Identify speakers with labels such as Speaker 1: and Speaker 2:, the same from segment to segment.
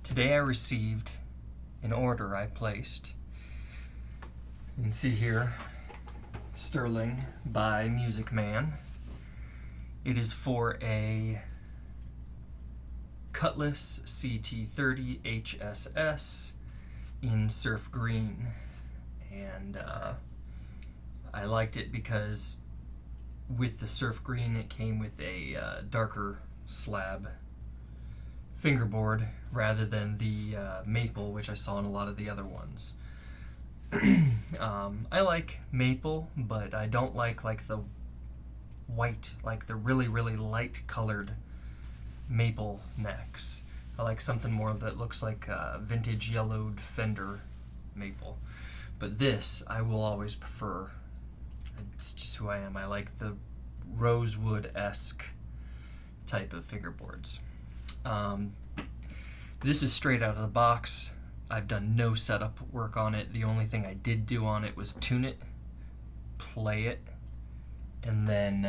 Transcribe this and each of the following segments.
Speaker 1: Today I received an order I placed. You can see here, Sterling by Music Man. It is for a Cutlass CT30 HSS in surf green, and I liked it because with the surf green it came with a darker slab fingerboard rather than the maple, which I saw in a lot of the other ones. I like maple, but I don't like the white, like the really light colored maple necks. I like something more that looks like vintage yellowed fender maple. But this I will always prefer. It's just who I am. I like the rosewood-esque type of fingerboards. This is straight out of the box. I've done no setup work on it. The only thing I did do on it was tune it, play it, and then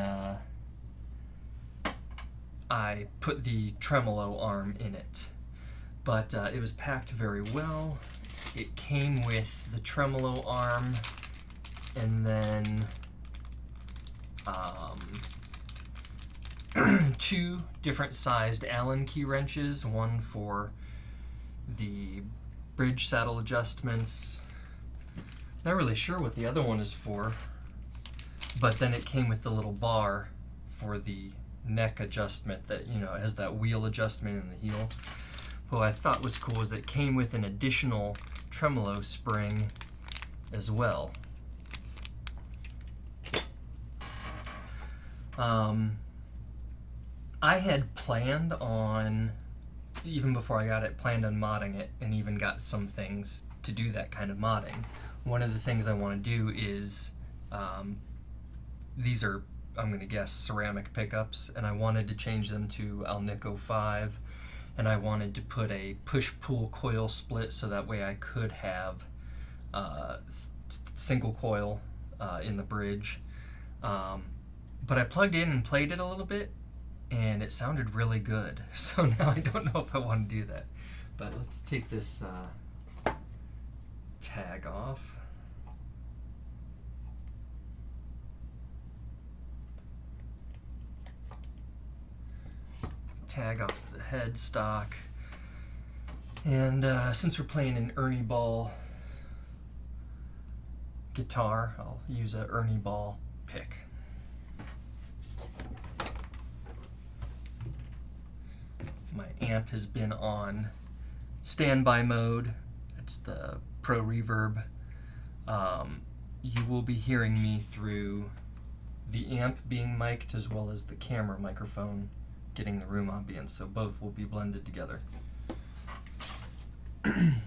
Speaker 1: I put the tremolo arm in it. But it was packed very well. It came with the tremolo arm and then two different sized Allen key wrenches, one for the bridge saddle adjustments. Not really sure what the other one is for, but then it came with the little bar for the neck adjustment that, you know, it has that wheel adjustment in the heel. What I thought was cool is it came with an additional tremolo spring as well. I had planned on, even before I got it, planned on modding it, and even got some things to do that kind of modding. One of the things I want to do is, these are, I'm going to guess, ceramic pickups, and I wanted to change them to Alnico 5, and I wanted to put a push-pull coil split so that way I could have single coil in the bridge. But I plugged in and played it a little bit, and it sounded really good. So now I don't know if I want to do that. But let's take this tag off. Tag off the headstock. And since we're playing an Ernie Ball guitar, I'll use a Ernie Ball pick. My amp has been on standby mode. It's the Pro Reverb. You will be hearing me through the amp being mic'd as well as the camera microphone getting the room ambience, so both will be blended together. I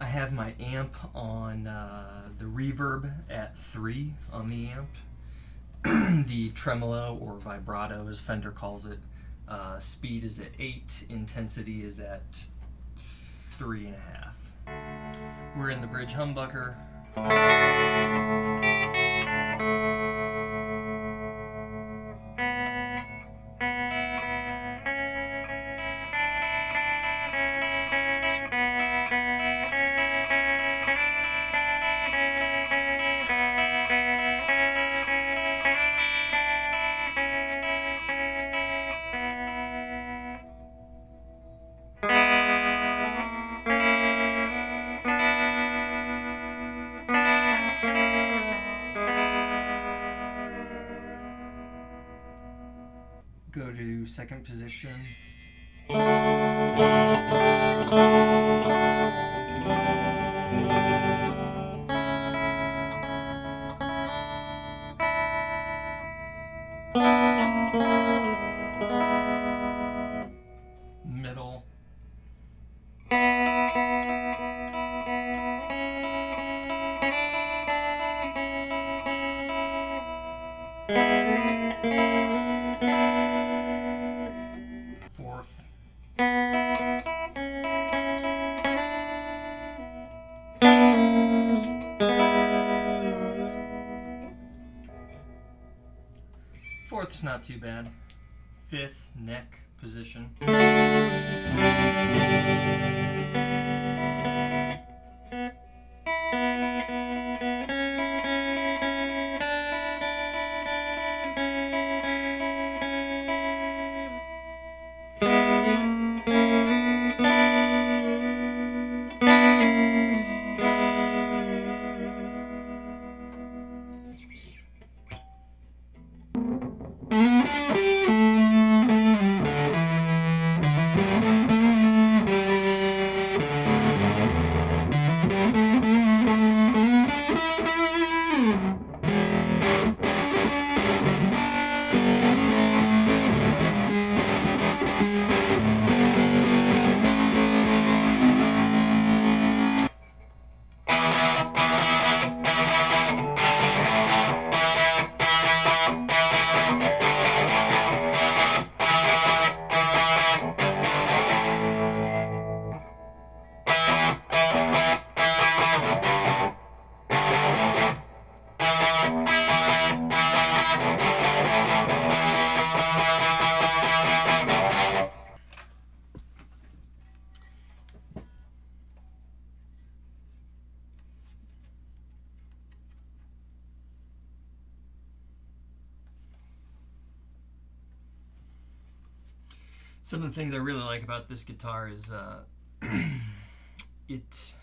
Speaker 1: have my amp on the reverb at 3 on the amp. The tremolo, or vibrato as Fender calls it, speed is at 8, intensity is at 3.5. We're in the bridge humbucker. Go to second position. Middle. Fourth. Fourth's not too bad. Fifth, neck position. Some of the things I really like about this guitar is it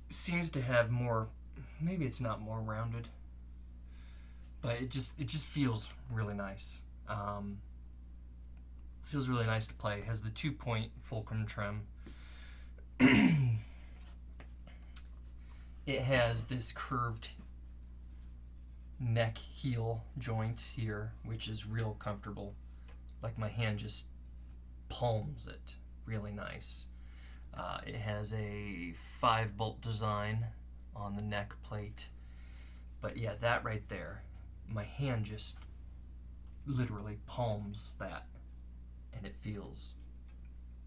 Speaker 1: seems to have more, maybe it's not more rounded, but it just feels really nice. Feels really nice to play. It has the 2-point fulcrum trim. It has this curved neck heel joint here, which is real comfortable. Like my hand just palms it really nice. It has a 5-bolt design on the neck plate. But yeah, that right there, my hand just literally palms that, and it feels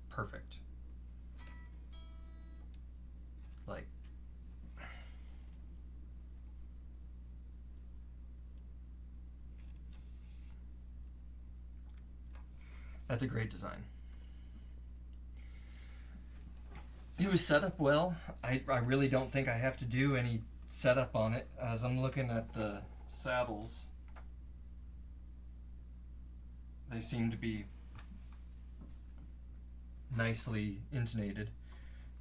Speaker 1: perfect. Like, that's a great design. It was set up well. I really don't think I have to do any setup on it. As I'm looking at the saddles, they seem to be nicely intonated.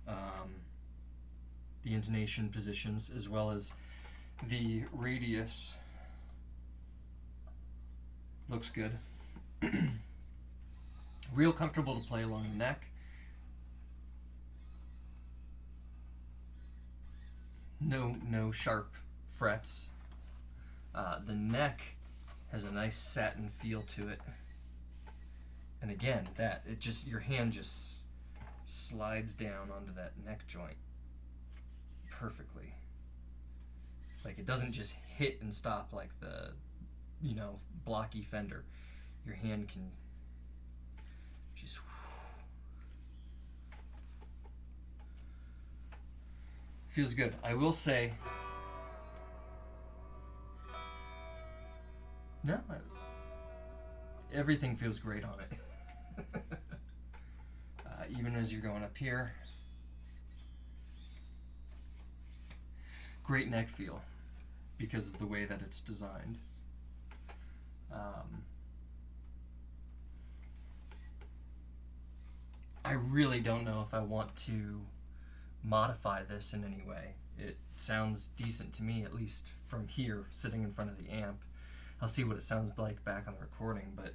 Speaker 1: The intonation positions, as well as the radius, looks good. Real comfortable to play along the neck. No sharp frets. The neck has a nice satin feel to it. And again, your hand just slides down onto that neck joint perfectly. Like, it doesn't just hit and stop like the, blocky Fender. Your hand can just feels good. I will say, no, everything feels great on it. Even as you're going up here, great neck feel because of the way that it's designed. I really don't know if I want to modify this in any way. It sounds decent to me, at least from here, sitting in front of the amp. I'll see what it sounds like back on the recording, but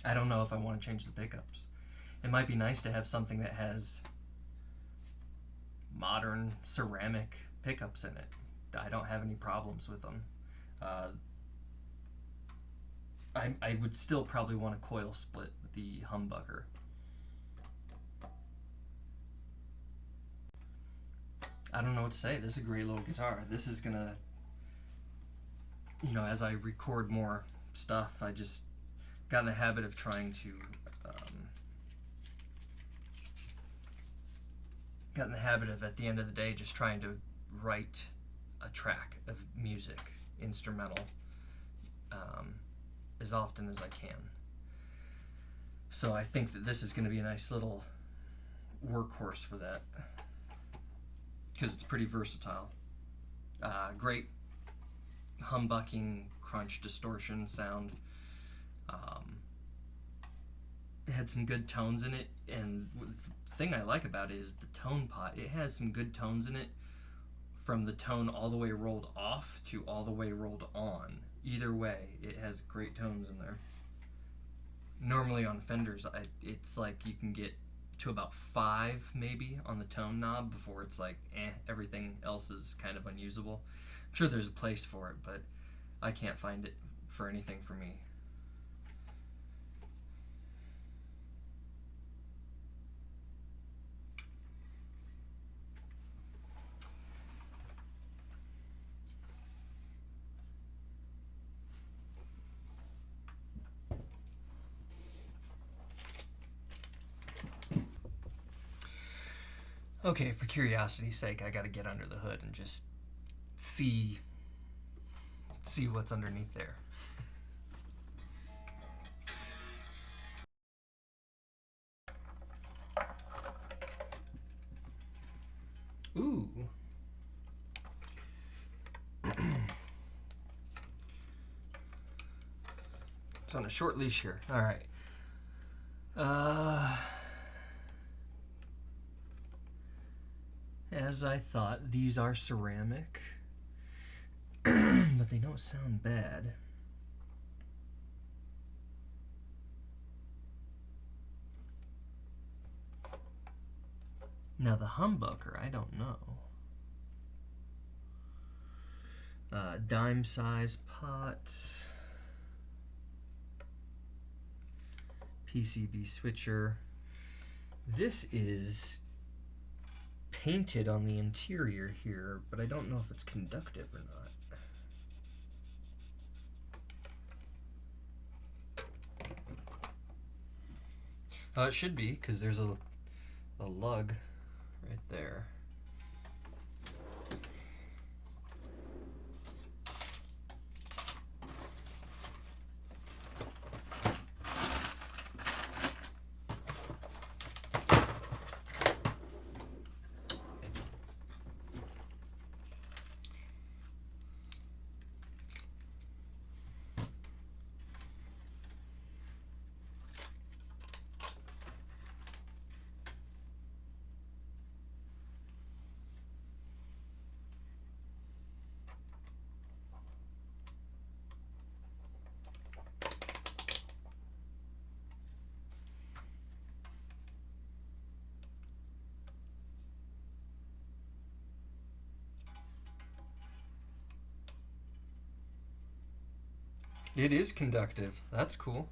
Speaker 1: I don't know if I want to change the pickups. It might be nice to have something that has modern ceramic pickups in it. I don't have any problems with them. I would still probably want to coil split the humbucker. I don't know what to say. This is a great little guitar. This is gonna, as I record more stuff, I just got in the habit of trying to, at the end of the day, just trying to write a track of music, instrumental, as often as I can. So I think that this is going to be a nice little workhorse for that, because it's pretty versatile. Great humbucking, crunch, distortion sound. It had some good tones in it, and the thing I like about it is the tone pot. It has some good tones in it, from the tone all the way rolled off to all the way rolled on. Either way, it has great tones in there. Normally on Fenders, it's like you can get to about 5 maybe on the tone knob before it's like, everything else is kind of unusable. I'm sure there's a place for it, but I can't find it for anything for me. Okay, for curiosity's sake, I gotta get under the hood and just see what's underneath there. Ooh. It's on a short leash here. All right. As I thought, these are ceramic, but they don't sound bad. Now the humbucker, I don't know. Dime size pots, PCB switcher. This is painted on the interior here, but I don't know if it's conductive or not. It should be, because there's a lug right there. It is conductive. That's cool.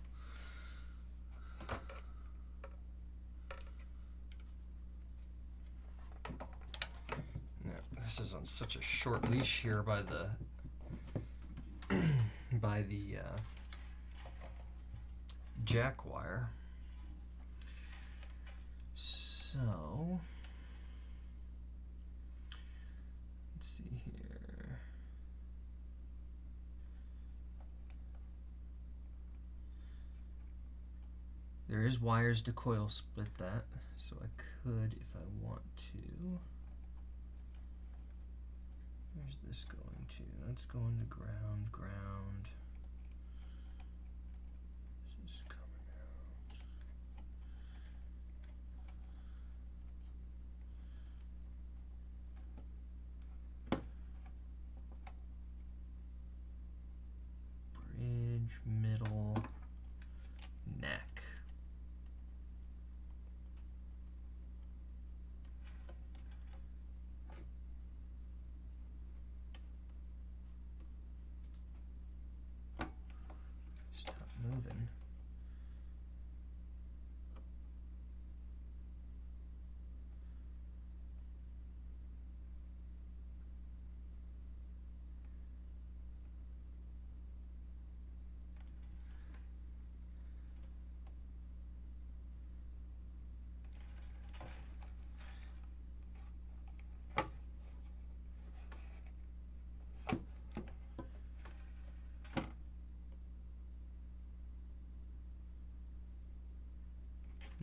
Speaker 1: Now, this is on such a short leash here by the jack wire. So let's see here. There is wires to coil split that, so I could, if I want to. Where's this going to? That's going to ground, ground. This is coming out. Bridge, middle, neck. Moving.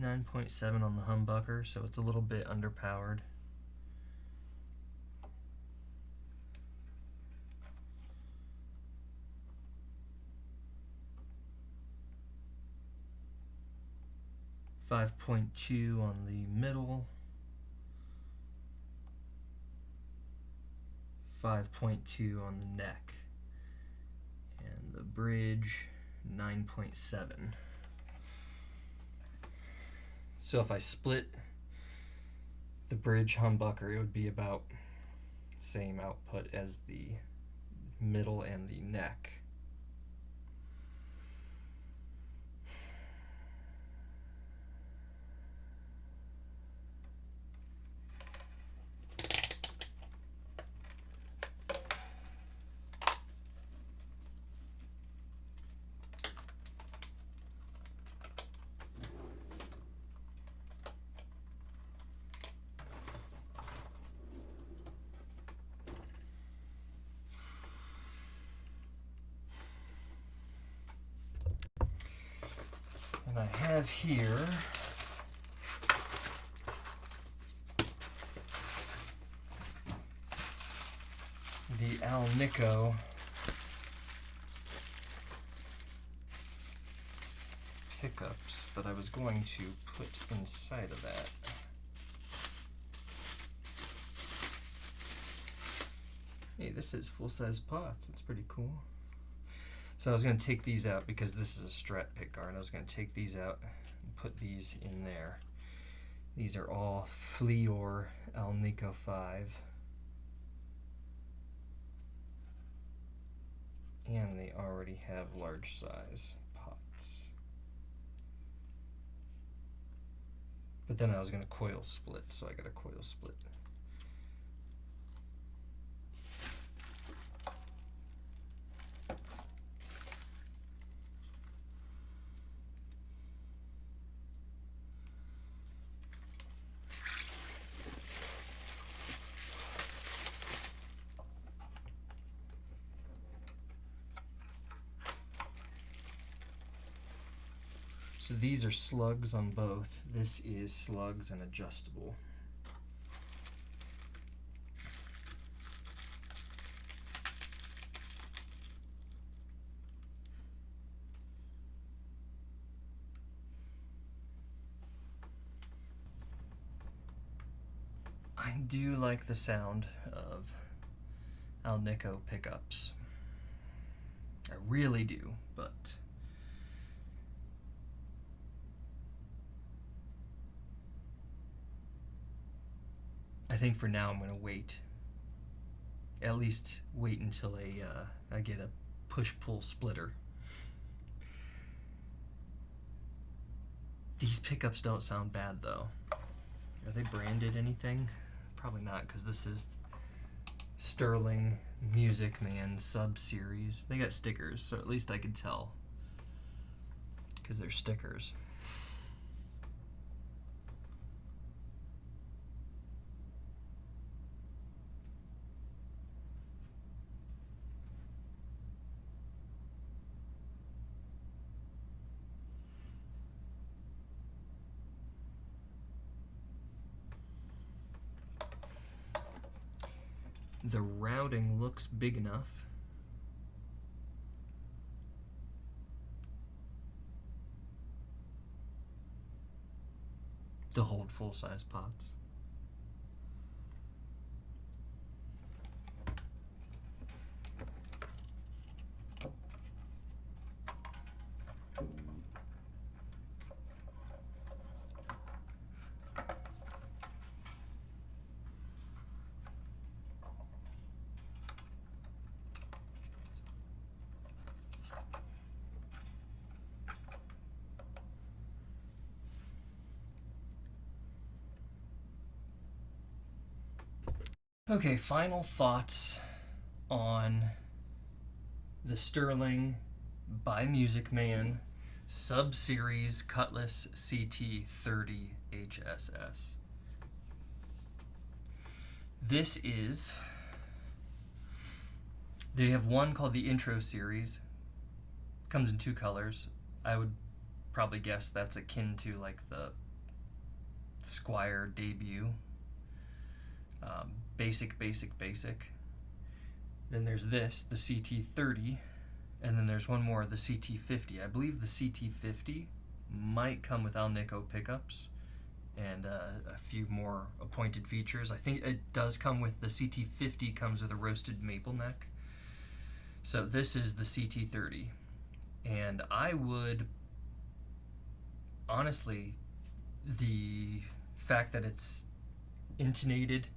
Speaker 1: 9.7 on the humbucker, so it's a little bit underpowered. .2 on the middle, 5.2 on the neck, and the bridge 9.7. So if I split the bridge humbucker, it would be about same output as the middle and the neck. And I have here the Alnico pickups that I was going to put inside of that. Hey, this is full-size pots. That's pretty cool. So I was going to take these out because this is a Strat pickguard. I was going to take these out and put these in there. These are all Fleor Alnico 5. And they already have large size pots. But then I was going to coil split, so I got a coil split. So these are slugs on both. This is slugs and adjustable. I do like the sound of Alnico pickups. I really do, but I think for now I'm going to wait. At least wait until I get a push-pull splitter. These pickups don't sound bad though. Are they branded anything? Probably not, because this is Sterling Music Man sub-series. They got stickers, so at least I could tell, because they're stickers. The routing looks big enough. To hold full-size pots. Okay, final thoughts on the Sterling by Music Man sub-series Cutlass CT30 HSS. This is, they have one called the Intro Series. Comes in two colors. I would probably guess that's akin to like the Squire debut. Basic. Then there's this, the CT30, and then there's one more, the CT50. I believe the CT50 might come with Alnico pickups and a few more appointed features. I think it does come with, the CT50 comes with a roasted maple neck. So this is the CT30, and I would, honestly, the fact that it's intonated,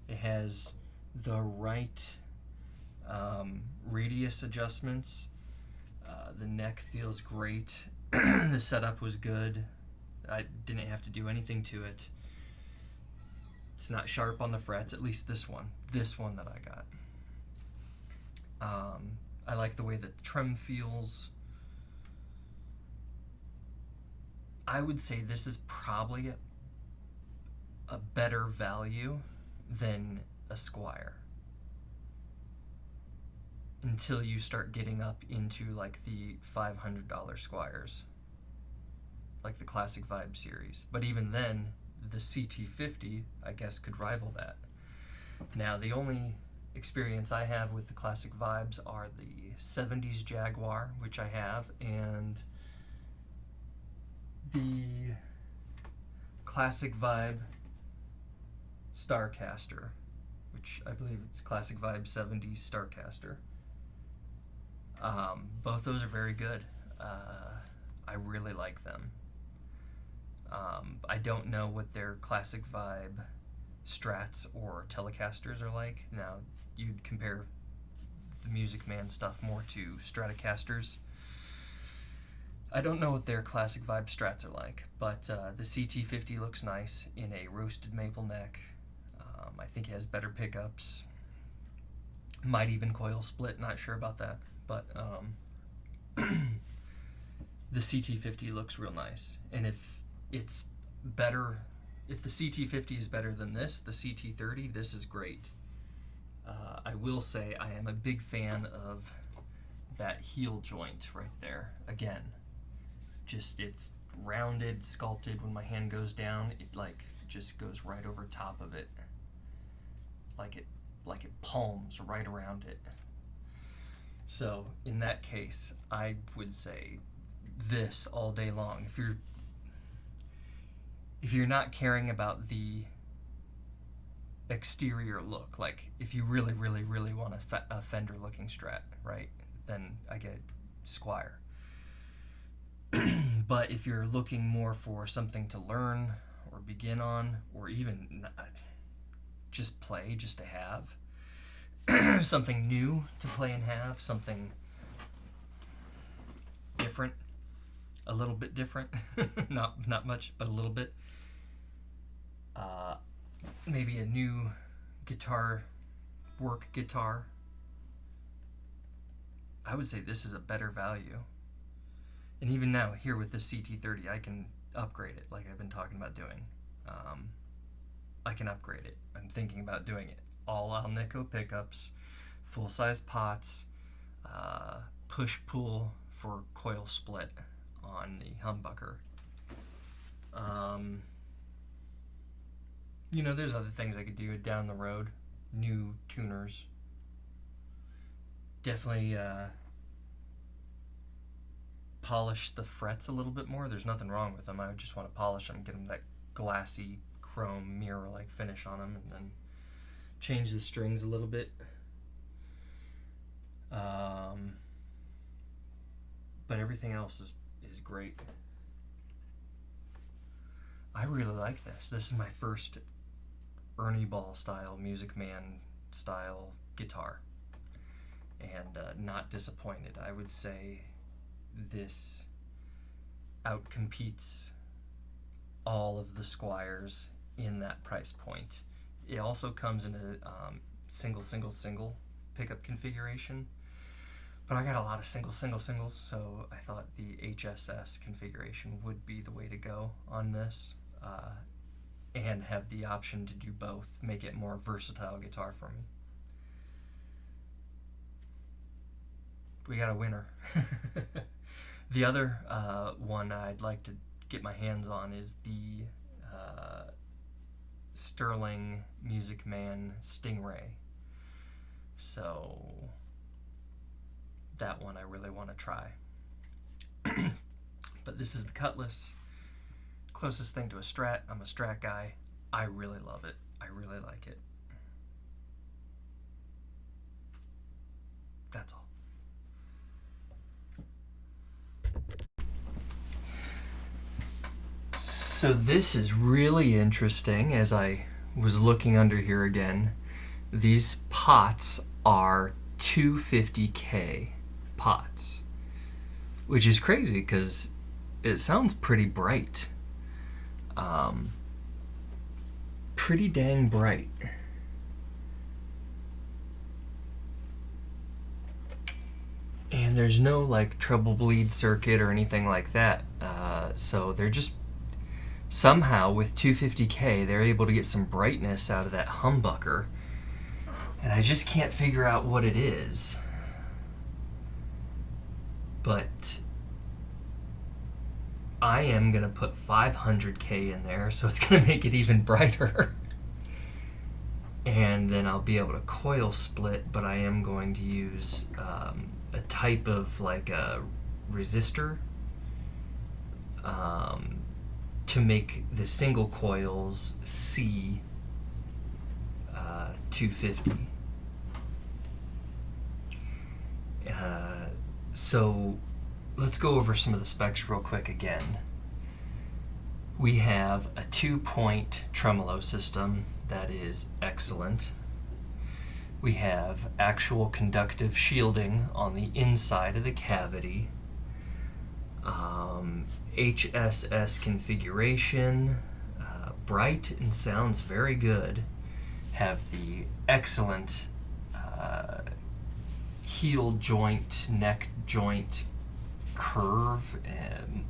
Speaker 1: it has the right radius adjustments, the neck feels great, the setup was good, I didn't have to do anything to it. It's not sharp on the frets, at least this one that I got. I like the way the trim feels. I would say this is probably a better value than a Squire, until you start getting up into like the $500 Squires, like the Classic Vibe series. But even then, the CT50, I guess, could rival that. Now, the only experience I have with the Classic Vibes are the 70s Jaguar, which I have, and the Classic Vibe Starcaster, which I believe it's Classic Vibe 70s Starcaster. Both those are very good. I really like them. I don't know what their Classic Vibe Strats or Telecasters are like. Now, you'd compare the Music Man stuff more to Stratocasters. I don't know what their Classic Vibe Strats are like, but the CT50 looks nice in a roasted maple neck. I think it has better pickups. Might even coil split, not sure about that. But the CT50 looks real nice. And if it's better, if the CT50 is better than this, the CT30, this is great. I will say I am a big fan of that heel joint right there. Again, just it's rounded, sculpted. When my hand goes down, it like just goes right over top of it. Like it palms right around it. So in that case, I would say this all day long. If you're not caring about the exterior look, like if you really want a Fender looking Strat, right, then I get Squire. But if you're looking more for something to learn or begin on, or even just play, just to have something new to play and have, something different, a little bit different, not much, but a little bit. Maybe a new work guitar. I would say this is a better value. And even now, here with this CT30, I can upgrade it like I've been talking about doing. I can upgrade it. I'm thinking about doing it. All Alnico pickups, full-size pots, push-pull for coil split on the humbucker. You know, there's other things I could do down the road. New tuners. Definitely polish the frets a little bit more. There's nothing wrong with them. I would just want to polish them, get them that glassy chrome mirror-like finish on them, and then change the strings a little bit. But everything else is great. I really like this. This is my first Ernie Ball style, Music Man style guitar, and not disappointed. I would say this outcompetes all of the Squires in that price point. It also comes in a single pickup configuration, but I got a lot of singles, so I thought the HSS configuration would be the way to go on this, and have the option to do both, make it more versatile guitar for me. We got a winner. The other one I'd like to get my hands on is the Sterling Music Man Stingray. So that one I really want to try. But this is the Cutlass. Closest thing to a Strat. I'm a Strat guy. I really love it. I really like it. That's all. So this is really interesting. As I was looking under here again, these pots are 250K pots, which is crazy because it sounds pretty bright. Pretty dang bright. And there's no like treble bleed circuit or anything like that. So they're just somehow with 250K they're able to get some brightness out of that humbucker. And I just can't figure out what it is. But I am going to put 500K in there, so it's going to make it even brighter. And then I'll be able to coil split, but I am going to use a type of like a resistor to make the single coils C 250. So let's go over some of the specs real quick again. We have a 2-point tremolo system that is excellent. We have actual conductive shielding on the inside of the cavity. HSS configuration, bright and sounds very good. Have the excellent heel joint, neck joint curve and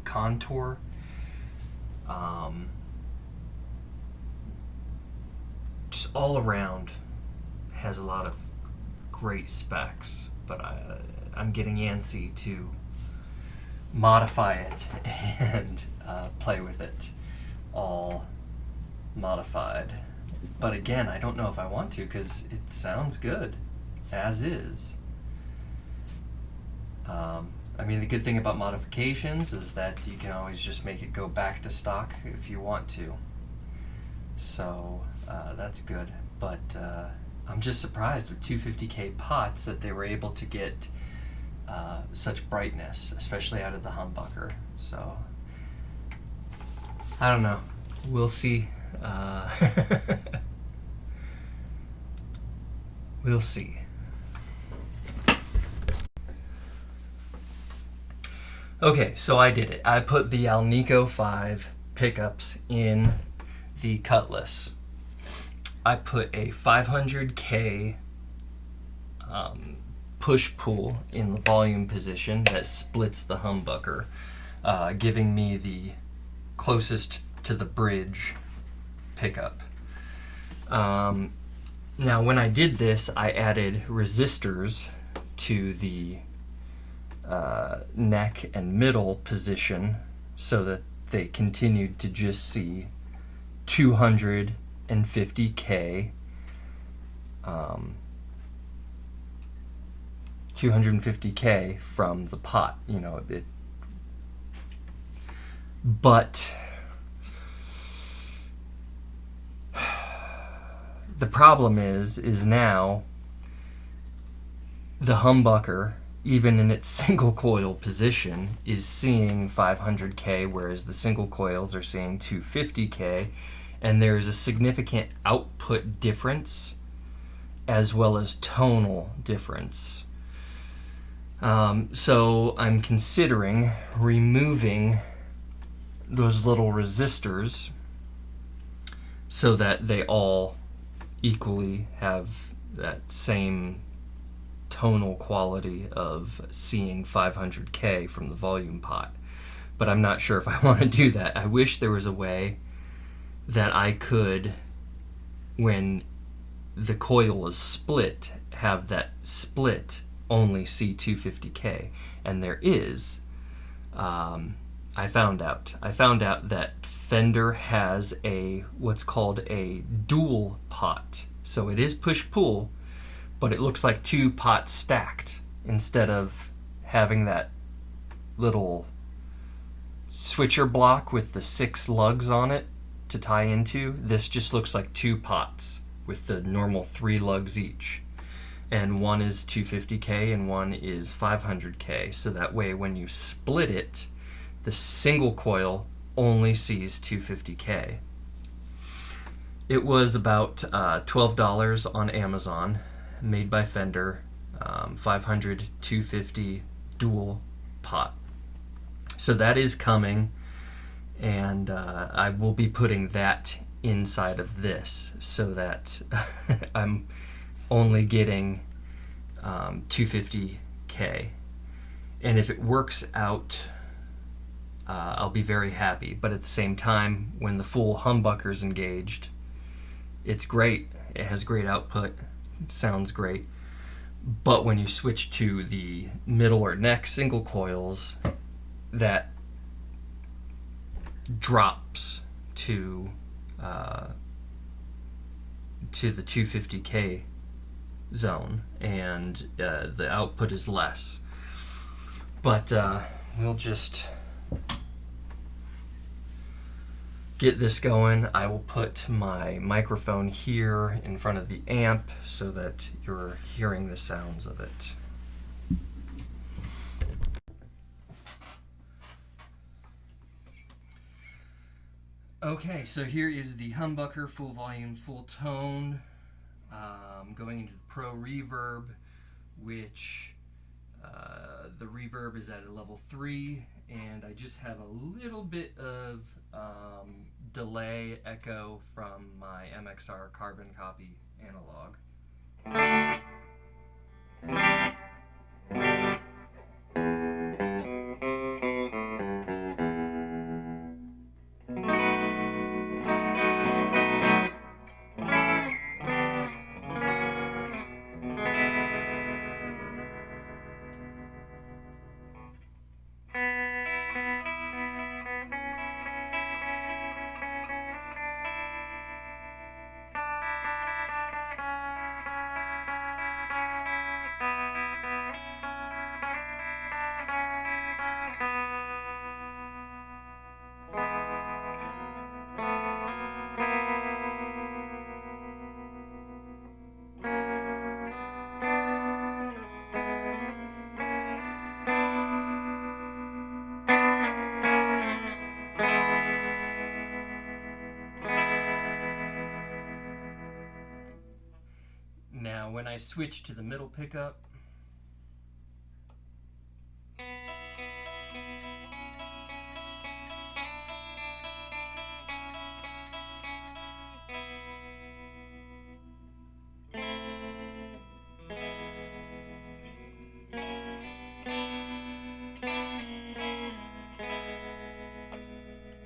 Speaker 1: contour. Just all around has a lot of great specs, but I'm getting antsy to modify it and play with it all modified. But again, I don't know if I want to because it sounds good as is. I mean, the good thing about modifications is that you can always just make it go back to stock if you want to. So that's good. But I'm just surprised with 250K pots that they were able to get such brightness, especially out of the humbucker. So I don't know. We'll see. We'll see. Okay, so I did it. I put the Alnico 5 pickups in the Cutlass. I put a 500K push-pull in the volume position that splits the humbucker, giving me the closest to the bridge pickup. Now when I did this, I added resistors to the neck and middle position so that they continued to just see 250K 250K from the pot, you know. But the problem is now the humbucker, even in its single coil position, is seeing 500K, whereas the single coils are seeing 250K, and there is a significant output difference as well as tonal difference. So I'm considering removing those little resistors so that they all equally have that same tonal quality of seeing 500K from the volume pot. But I'm not sure if I want to do that. I wish there was a way that I could, when the coil is split, have that split only see 250K, and there is. I found out that Fender has what's called a dual pot. So it is push-pull, but it looks like two pots stacked instead of having that little switcher block with the 6 lugs on it to tie into. This just looks like two pots with the normal 3 lugs each. And one is 250K and one is 500K. So that way when you split it, the single coil only sees 250K. It was about $12 on Amazon, made by Fender, 500, 250 dual pot. So that is coming, and I will be putting that inside of this so that I'm only getting 250K. And if it works out, I'll be very happy. But at the same time, when the full humbucker's engaged, it's great. It has great output. It sounds great. But when you switch to the middle or neck single coils, that drops to the 250K zone, and the output is less. But we'll just get this going. I will put my microphone here in front of the amp so that you're hearing the sounds of it. Okay, so here is the humbucker, full volume, full tone, going into the Pro Reverb, which the reverb is at a level 3, and I just have a little bit of delay echo from my MXR carbon copy analog. Now when I switch to the middle pickup,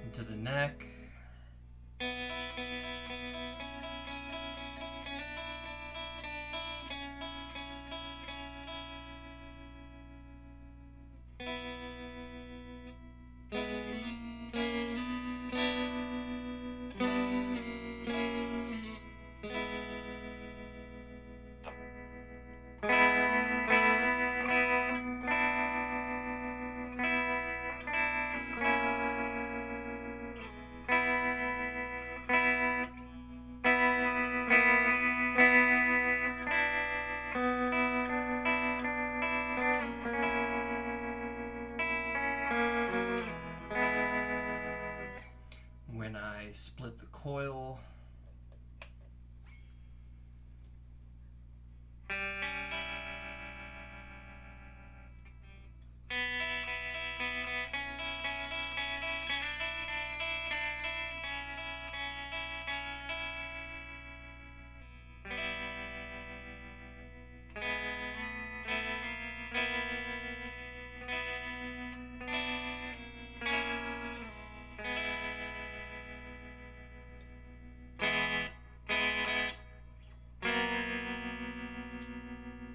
Speaker 1: into the neck, when I split the coil,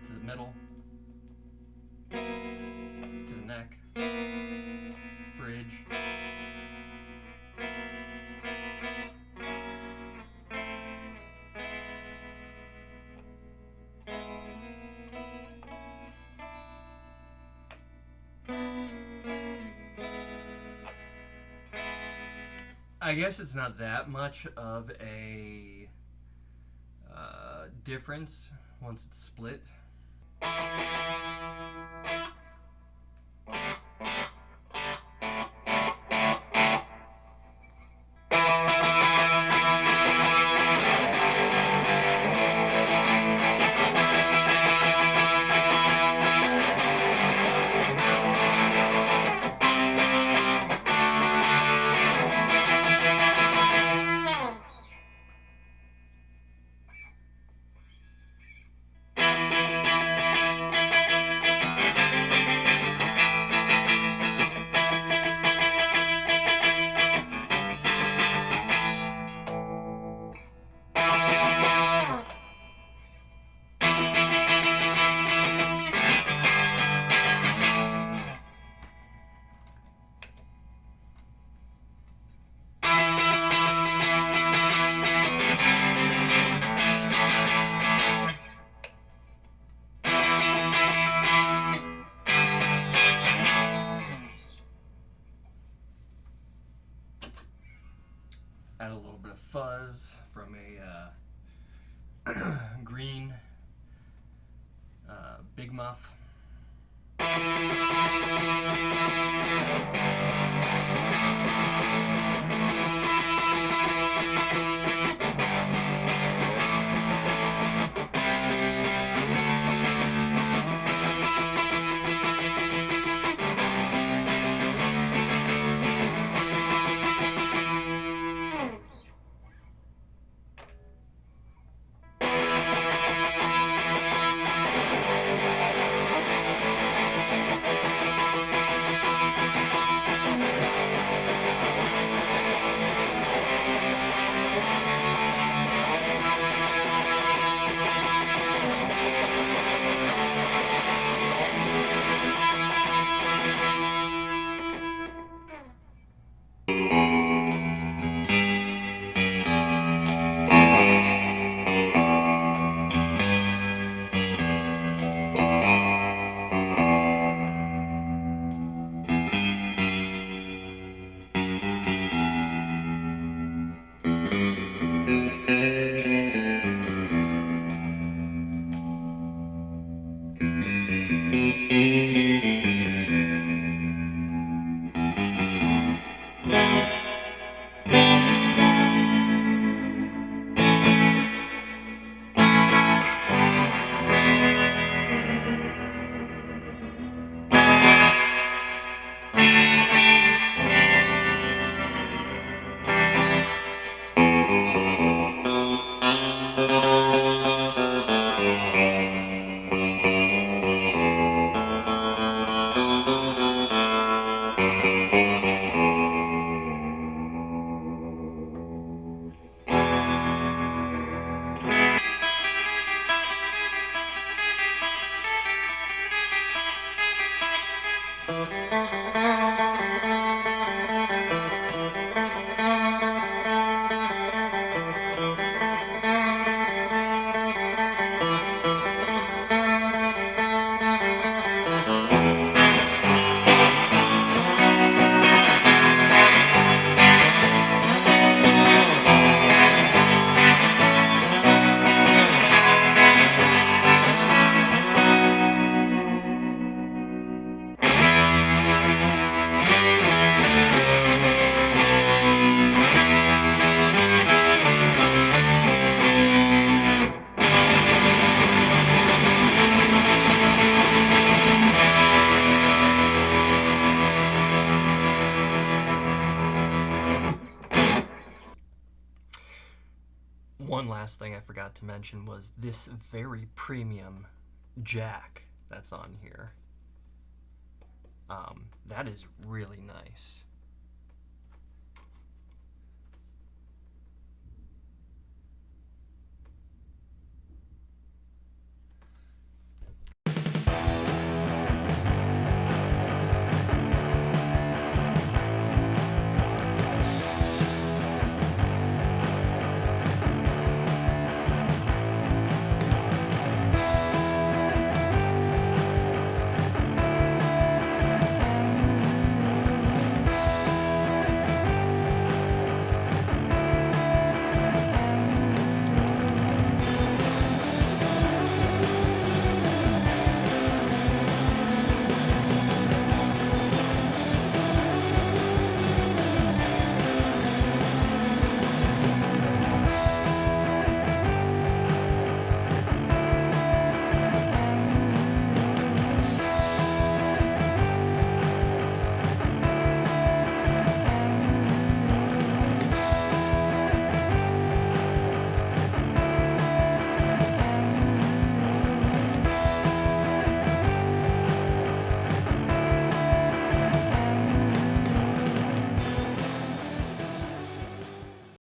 Speaker 1: to the middle, to the neck, bridge, I guess it's not that much of a difference once it's split. Add a little bit of fuzz from a green Big Muff. One last thing I forgot to mention was this very premium jack that's on here. That is really nice.